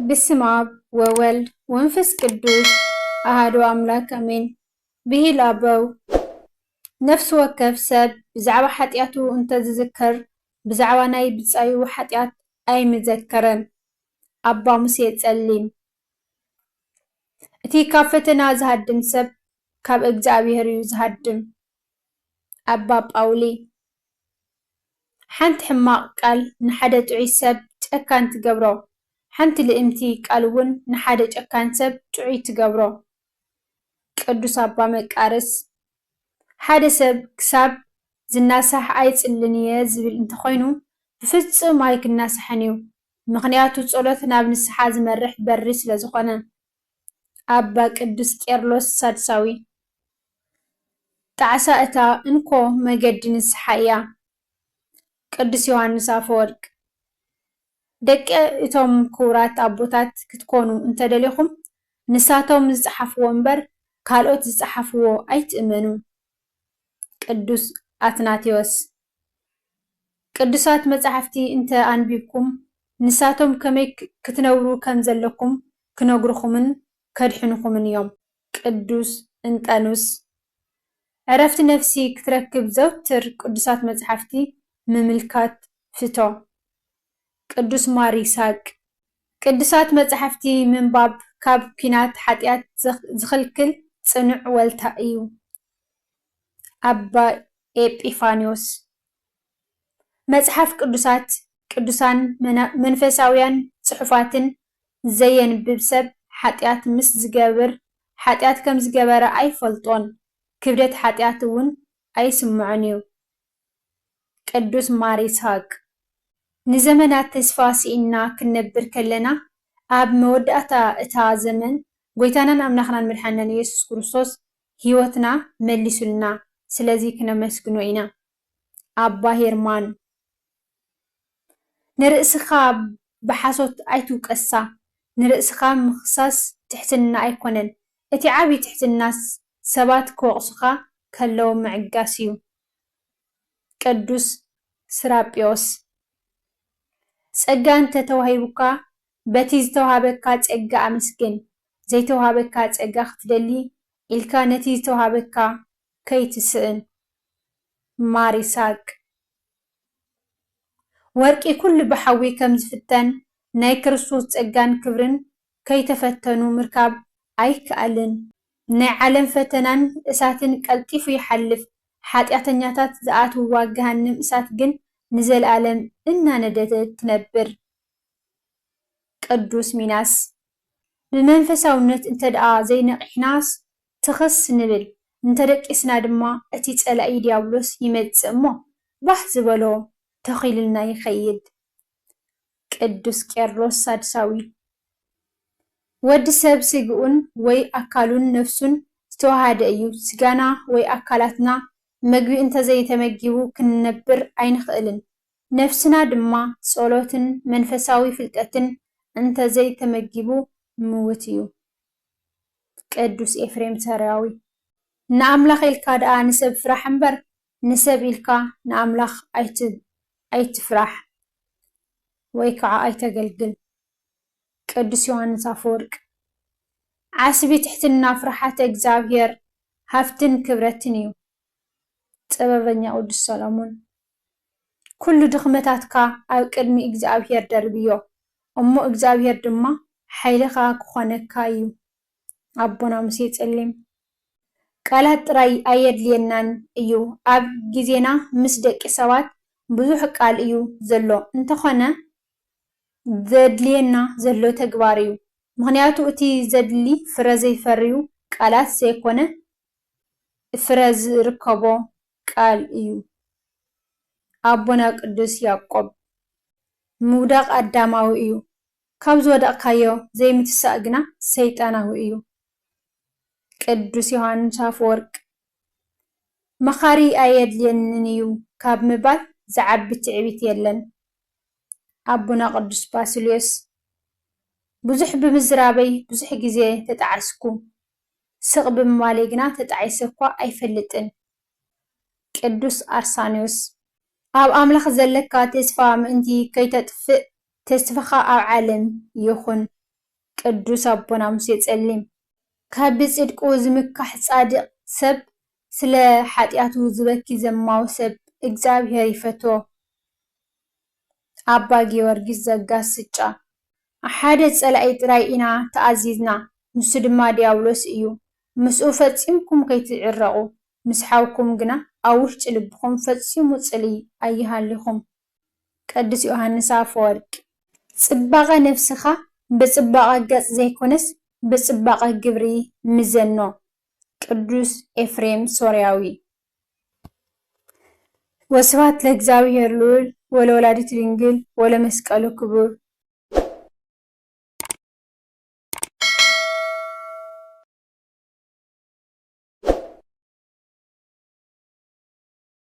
بسم آب وولد ومنفس قدوس أحد أملاك أمين به الأبو نفس وكف سب بزعوة حتياتو انت تذكر بزعوة ناي بتصايو حتيات أي مذكرا أبا موسى تسلم اتي كافتنا زهدم سب كاب اجزابيهر يزهدم أبا باولي حنت حماق قال نحدة تعي سب تأكان تقبرو حنت لإمتي قالون نحدة تأكان سب تعي تقبرو ቅዱስ አባ መቃርስ ሓደ ሰብ ክሳብ ዝናሳሕ ኣይፅልን እየ ዝብል እንተኾይኑ ብፍፁም ኣይክናሳሕን እዩ ምክንያቱ ጸሎት ናብ ንስሓ ዝመርሕ በሪ ስለ ዝኾነ አባ ቅዱስ ቄርሎስ ሳድሳዊ ጣዕሳ እታ እንኮ መገዲ ንስሓ እያ ቅዱስ ዮሃንስ አፈወርቅ ደቂ እቶም ክቡራት አቦታት ክትኮኑ እንተደሊኹም ንሳቶም ዝፀሓፍዎ እምበር ካልኦት ዝፀሓፍዎ ኣይትእመኑ ቅዱስ አትናቴዎስ ቅዱሳት መጻሕፍቲ እንተ አንቢብኩም ንሳቶም ከመይ ክትነብሩ ከም ዘለኩም ክነግሩኹምን ከድሕንኹምን እዮም ቅዱስ እንጠኑስ ዕረፍቲ ነፍሲ ክትረክብ ዘውትር ቅዱሳት መጻሕፍቲ ምምልካት ፍቶ ቅዱስ ማር ይስሐቅ ቅዱሳት መጻሕፍቲ ምንባብ ካብ ኩናት ሓጢአት ዝኽልክል ጽኑዕ ወልታ እዩ አባ ኤጲፋንዮስ መጽሐፍ ቅዱሳት ቅዱሳን መንፈሳውያን ጽሑፋትን ዘየንብብ ሰብ ሓጢአት ምስ ዝገብር ሓጢአት ከም ዝገበረ ኣይፈልጦን ክብደት ሓጢአት እውን ኣይስምዖን እዩ ቅዱስ ማር ይስሐቅ ንዘመናት ተስፋ ሲኢና ክንነብር ከለና ኣብ መወዳእታ እታ ዘመን ጎይታናን አምላኽናን መድሓኒናን ኢየሱስ ክርስቶስ ህይወትና መሊሱልና ስለዚ ክነመስግኖ ኢና አባ ሄርማን ንርእስኻ ብሓሶት ኣይትውቀሳ ንርእስኻ ምኽሳስ ትሕትና ኣይኮነን እቲ ዓብይ ትሕትናስ ሰባት ክወቕሱኻ ከለዉ ምዕጋስ እዩ ቅዱስ ስራጵዮስ ጸጋ እንተተዋሂቡካ በቲ ዝተውሃበካ ጸጋ ኣመስግን ዘይተውሃበካ ጸጋ ክትደሊ ኢልካ ነቲ ዝተውሃበካ ከይትስእን ማር ይስሐቅ ወርቂ ኩሉ ብሓዊ ከም ዝፍተን ናይ ክርስቶስ ጸጋን ክብርን ከይተፈተኑ ምርካብ ኣይከኣልን ናይ ዓለም ፈተናን እሳትን ቀልጢፉ ይሓልፍ ሓጢአተኛታት ዝኣትውዋ ገሃነም እሳት ግን ንዘለኣለም እናነደደት ትነብር ቅዱስ ሚናስ ብመንፈሳውነት እንተ ደኣ ዘይነቂሕናስ ትኽስ ንብል እንተደቂስና ድማ እቲ ጸላኢ ዲያብሎስ ይመጽእ እሞ ባህ ዝበሎ ተኺልና ይኸይድ ቅዱስ ቄርሎስ ሳድሳዊ ወዲ ሰብ ስግኡን ወይ አካሉን ነፍሱን ዝተዋሃደ እዩ ስጋና ወይ አካላትና መግቢ እንተዘይተመጊቡ ክንነብር ኣይንኽእልን ነፍስና ድማ ጸሎትን መንፈሳዊ ፍልጠትን እንተዘይተመጊቡ ምውት እዩ ቅዱስ ኤፍሬም ሰራዊ ንአምላኽ ኢልካ ደኣ ንሰብ ፍራሕ እምበር ንሰብ ኢልካ ንአምላኽ ኣይትፍራሕ ወይ ከዓ ኣይተገልግል ቅዱስ ዮሃንስ አፈወርቅ ዓስቢ ትሕትና ፍርሓተ እግዚአብሔር ሃፍትን ክብረትን እዩ ጥበበኛ ቅዱስ ሰሎሞን ኩሉ ድኽመታትካ ኣብ ቅድሚ እግዚአብሔር ደርብዮ እሞ እግዚአብሔር ድማ ሓይልኻ ክኾነካ እዩ ኣቦና ሙሴ ጸሊም ቃላት ጥራይ ኣየድልየናን እዩ ኣብ ግዜና ምስ ደቂ ሰባት ብዙሕ ቃል እዩ ዘሎ እንተኾነ ዘድልየና ዘሎ ተግባር እዩ ምክንያቱ እቲ ዘድሊ ፍረ ዘይፈርዩ ቃላት ዘይኮነ ፍረ ዝርከቦ ቃል እዩ ኣቦና ቅዱስ ያዕቆብ ምውዳቕ ኣዳማዊ እዩ ካብ ዝወደቕካዮ ዘይምትሳእ ግና ሰይጣናዊ እዩ ቅዱስ ዮሃንስ አፈወርቅ መኻሪ ኣየድልየንን እዩ ካብ ምባል ዝዓቢ ትዕቢት የለን ኣቦና ቅዱስ ባስልዮስ ብዙሕ ብምዝራበይ ብዙሕ ግዜ ተጣዓስኩ ስቕ ብምባለይ ግና ተጣዒሰ እኳ ኣይፈልጥን ቅዱስ አርሳኒዮስ ኣብ ኣምላኽ ዘለካ ተስፋ ምእንቲ ከይተጥፍእ ተስፋኻ ኣብ ዓለም ይኹን ቅዱስ አቦና ሙሴ ጸሊም ካብ ብጽድቁ ዝምካሕ ጻድቕ ሰብ ስለ ኃጢአቱ ዝበኪ ዘማው ሰብ እግዚአብሔር ይፈትዎ። አባ ጊዮርጊስ ዘጋስጫ ሓደ ጸላኢ ጥራይ ኢና ተኣዚዝና ንሱ ድማ ዲያብሎስ እዩ። ምስኡ ፈጺምኩም ከይትዕረቑ ምስ ሓውኩም ግና ኣብ ውሽጢ ልብኹም ፈጺሙ ጽልይ ኣይሃልኹም። ቅዱስ ዮሃንስ አፈወርቅ ጽባቐ ነፍስኻ ብጽባቐ ገጽ ዘይኮነስ ብጽባቐ ግብሪ ምዘኖ። ቅዱስ ኤፍሬም ሶርያዊ ወስብሐት ለእግዚአብሔር ልዑል ወለወላዲቱ ድንግል ወለመስቀሉ ክቡር